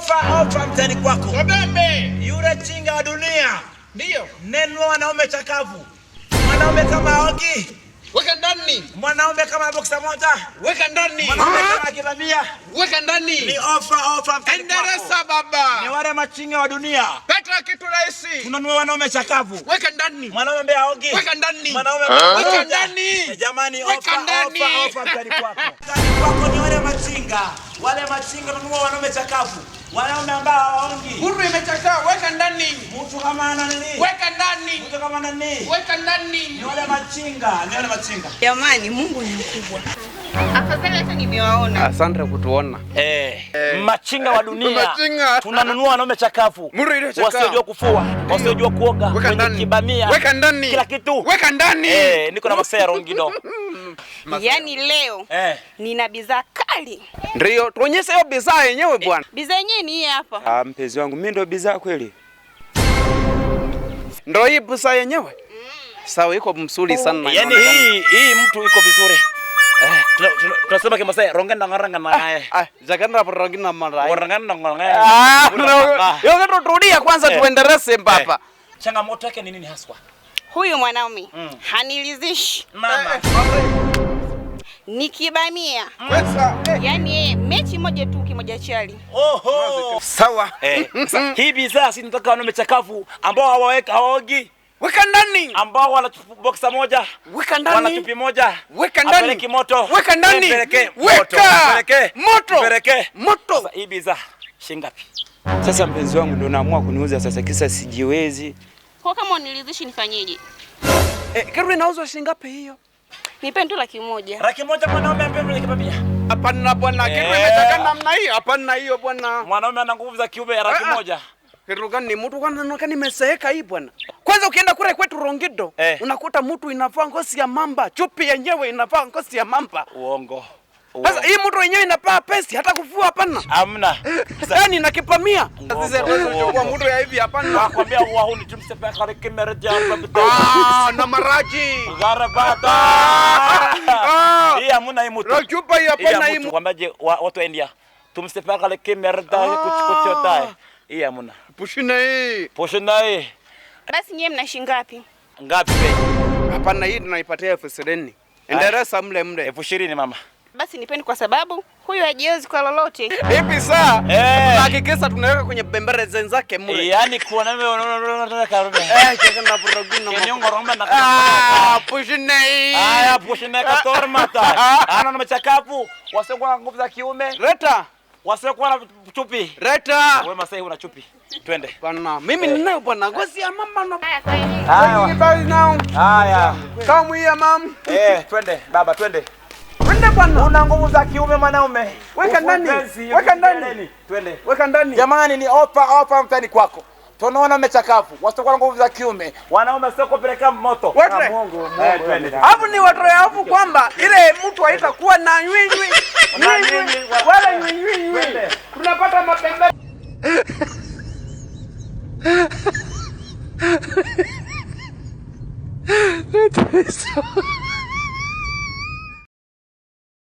ofa mtani kwako. Wabembe. Yule chinga wa dunia. Ndio. Neno wanaume chakavu. Mwanaume kama Ogi. Weka ndani. Mwanaume kama boxer moja. Weka ndani. Mwanaume kama Kibamia. Weka ndani. Ni ofa mtani kwako. Endeleza baba. Ni wale machinga wa dunia. Petra kitu rahisi. Tunanunua wanaume chakavu. Weka ndani. Mwanaume mbea Ogi. Weka ndani. Mwanaume weka ndani. Jamani, weka ndani. Ofa mtani kwako. Mtani kwako ni wale machinga. Wale machinga tunanunua wanaume chakavu. Wanaume ambao hawaongi. Buru imechakaa, weka ndani. Mtu kama ana nini? Weka ndani. Mtu kama ana nini? Weka ndani. Ni wale machinga, ni wale machinga. Jamani, Mungu ni mkubwa. Afadhali hata nimewaona. Asante kutuona. Machinga wa dunia. Machinga. Tunanunua wanaume chakavu. Wasiojua kufua, wasiojua kuoga, wenye kibamia. Weka ndani. Kila kitu. Weka ndani. Niko na masaya rongido. Yaani leo nina bidhaa kali. Ndio, tuonyeshe hiyo bidhaa yenyewe bwana. Bidhaa yenyewe ni hii hapa. Mpenzi wangu, mimi ndio bidhaa kweli. Ndio hii bidhaa yenyewe. Sawa, iko mzuri sana. Yaani hii mtu iko vizuri. Tunasema kama sasa rongana ngaranga na Jaganda rongina mara. Rongana nganga. Yo turudia kwanza tuendeleze mpapa. Changamoto yake ni nini haswa? Huyu mwanaume hanilizishi. Mama. Nikibamia. Pesa. Yaani mechi moja tu kimoja chali. Oho. Sawa. Hii bidhaa si nataka wanaume chakavu ambao hawaweka haogi. Weka ndani. Ambao wana boxer moja. Weka ndani. Wana chupi moja. Weka ndani. Apeleke moto. Weka ndani. Peleke moto. Peleke moto. Sasa hii bidhaa shilingi ngapi? Sasa mpenzi wangu ndio naamua kuniuza sasa, kisa sijiwezi. Kwa kama unilizishi nifanyeje? Kero inauzwa shilingi ngapi hiyo? Nipe tu 100,000. 100,000 mwanaume ambaye kibabia. Hapana bwana, kero imetaka namna hiyo. Hapana hiyo bwana. Mwanaume ana nguvu za kiume ya 100,000. Kero gani mtu kwanza nimeseeka hii bwana. Kwanza ukienda kule kwetu Rongido, unakuta mtu inavaa ngozi ya mamba, chupi yenyewe inavaa ngozi ya mamba. Uongo. Sasa hii mtu yenyewe inapaa pesi hata kufua hapana. Hamna. Yaani nakipamia. Sasa unachukua mtu ya hivi hapana. Nakwambia wahuni tumsepe kale kamera jambo bidhaa. Na maraji. Garabata. Hii hamna hii mtu. Chupa hii hapana hii mtu. Kwambaje watu India. Tumsepe kale kamera dae kuchikochota. Hii hamna. Pushina hii. Basi nyie mna shilingi ngapi? Ngapi bei? Hapana hii tunaipatia 20,000. Endeleza mle. 20,000 mama. Basi nipeni kwa sababu huyu hajiozi kwa lolote. Hivi saa hakikisha tunaweka kwenye bembere zenzake mule. Yaani kuona wewe unataka karudi. Cheka na burugina. Kinyongo romba na pushina hii. Pushina katormata. Ana machakapu, wasiokuwa na nguvu za kiume. Leta. Wasiokuwa na chupi. Leta. Wewe Masai una chupi. Twende. Bwana, mimi ninayo bwana, ngozi ya mama na. Haya. Kamu ya mama. Twende baba, twende. Twende bwana. Una nguvu za kiume mwanaume. Weka ndani. Twende. Weka ndani. Jamani, ni ofa mtani kwako. Tunaona mechakafu, wasiokuwa na nguvu za kiume. Wanaume sio kupeleka moto. Mungu. Twende. Hapo ni watu hapo kwamba ile mtu haitakuwa na nywinywi. Wala nywinywi. Tunapata mapembe.